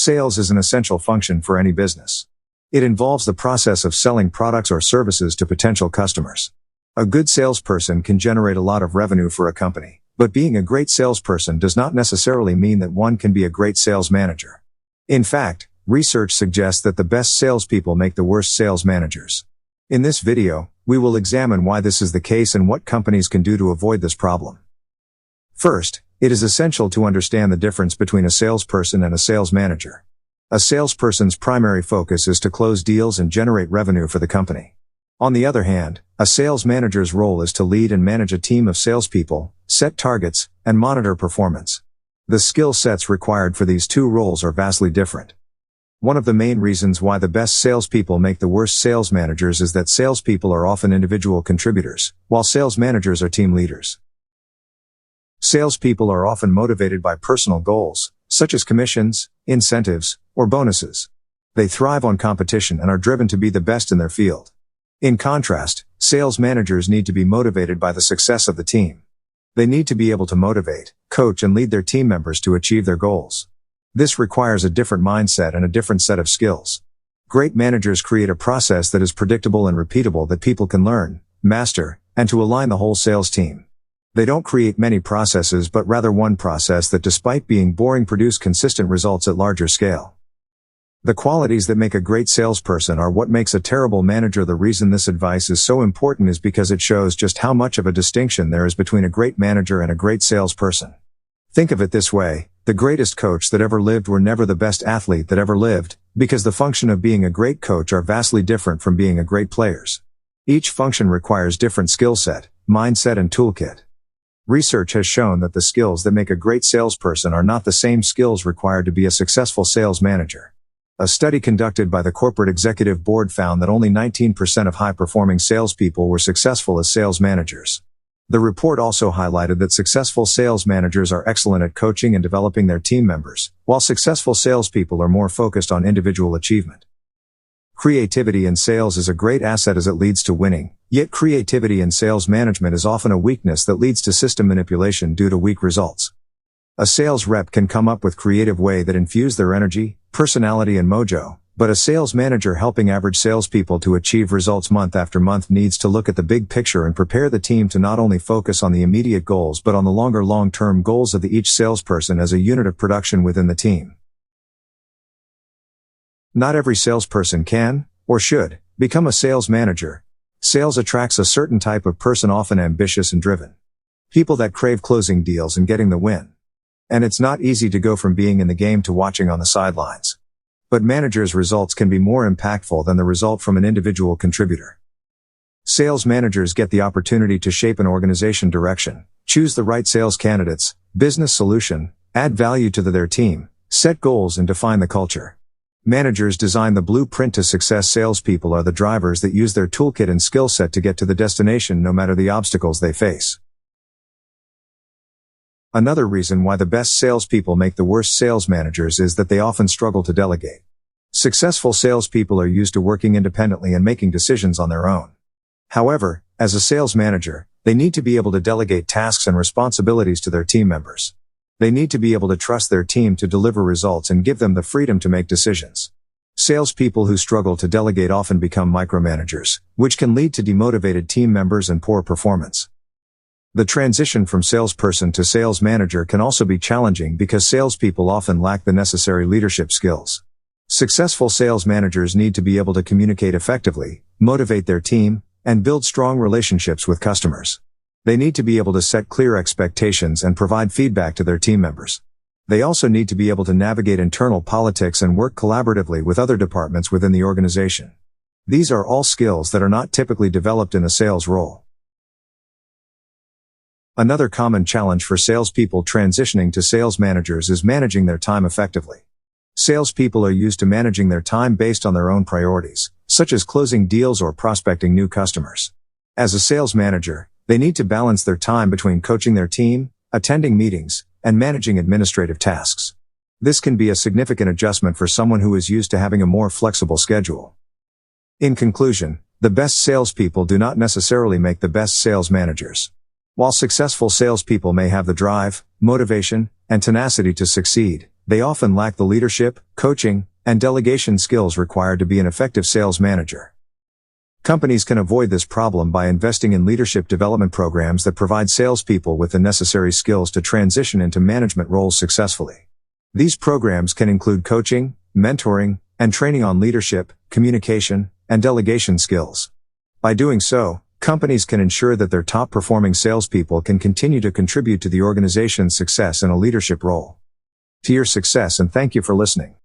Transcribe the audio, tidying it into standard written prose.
Sales is an essential function for any business. It involves the process of selling products or services to potential customers. A good salesperson can generate a lot of revenue for a company, but being a great salesperson does not necessarily mean that one can be a great sales manager. In fact, research suggests that the best salespeople make the worst sales managers. In this video, we will examine why this is the case and what companies can do to avoid this problem. First, it is essential to understand the difference between a salesperson and a sales manager. A salesperson's primary focus is to close deals and generate revenue for the company. On the other hand, a sales manager's role is to lead and manage a team of salespeople, set targets, and monitor performance. The skill sets required for these two roles are vastly different. One of the main reasons why the best salespeople make the worst sales managers is that salespeople are often individual contributors, while sales managers are team leaders. Salespeople are often motivated by personal goals, such as commissions, incentives, or bonuses. They thrive on competition and are driven to be the best in their field. In contrast, sales managers need to be motivated by the success of the team. They need to be able to motivate, coach, and lead their team members to achieve their goals. This requires a different mindset and a different set of skills. Great managers create a process that is predictable and repeatable that people can learn, master, and to align the whole sales team. They don't create many processes but rather one process that, despite being boring, produce consistent results at larger scale. The qualities that make a great salesperson are what makes a terrible manager. The reason this advice is so important is because it shows just how much of a distinction there is between a great manager and a great salesperson. Think of it this way: the greatest coach that ever lived were never the best athlete that ever lived, because the function of being a great coach are vastly different from being a great players. Each function requires different skill set, mindset, and toolkit. Research has shown that the skills that make a great salesperson are not the same skills required to be a successful sales manager. A study conducted by the Corporate Executive Board found that only 19% of high-performing salespeople were successful as sales managers. The report also highlighted that successful sales managers are excellent at coaching and developing their team members, while successful salespeople are more focused on individual achievement. Creativity in sales is a great asset as it leads to winning, yet creativity in sales management is often a weakness that leads to system manipulation due to weak results. A sales rep can come up with creative ways that infuse their energy, personality, and mojo, but a sales manager helping average salespeople to achieve results month after month needs to look at the big picture and prepare the team to not only focus on the immediate goals but on the longer long-term goals of each salesperson as a unit of production within the team. Not every salesperson can, or should, become a sales manager. Sales attracts a certain type of person, often ambitious and driven. People that crave closing deals and getting the win. And it's not easy to go from being in the game to watching on the sidelines. But managers' results can be more impactful than the result from an individual contributor. Sales managers get the opportunity to shape an organization direction, choose the right sales candidates, business solution, add value to their team, set goals, and define the culture. Managers design the blueprint to success. Salespeople are the drivers that use their toolkit and skill set to get to the destination no matter the obstacles they face. Another reason why the best salespeople make the worst sales managers is that they often struggle to delegate. Successful salespeople are used to working independently and making decisions on their own. However, as a sales manager, they need to be able to delegate tasks and responsibilities to their team members. They need to be able to trust their team to deliver results and give them the freedom to make decisions. Salespeople who struggle to delegate often become micromanagers, which can lead to demotivated team members and poor performance. The transition from salesperson to sales manager can also be challenging because salespeople often lack the necessary leadership skills. Successful sales managers need to be able to communicate effectively, motivate their team, and build strong relationships with customers. They need to be able to set clear expectations and provide feedback to their team members. They also need to be able to navigate internal politics and work collaboratively with other departments within the organization. These are all skills that are not typically developed in a sales role. Another common challenge for salespeople transitioning to sales managers is managing their time effectively. Salespeople are used to managing their time based on their own priorities, such as closing deals or prospecting new customers. As a sales manager, they need to balance their time between coaching their team, attending meetings, and managing administrative tasks. This can be a significant adjustment for someone who is used to having a more flexible schedule. In conclusion, the best salespeople do not necessarily make the best sales managers. While successful salespeople may have the drive, motivation, and tenacity to succeed, They often lack the leadership, coaching, and delegation skills required to be an effective sales manager. Companies can avoid this problem by investing in leadership development programs that provide salespeople with the necessary skills to transition into management roles successfully. These programs can include coaching, mentoring, and training on leadership, communication, and delegation skills. By doing so, companies can ensure that their top-performing salespeople can continue to contribute to the organization's success in a leadership role. To your success, and thank you for listening.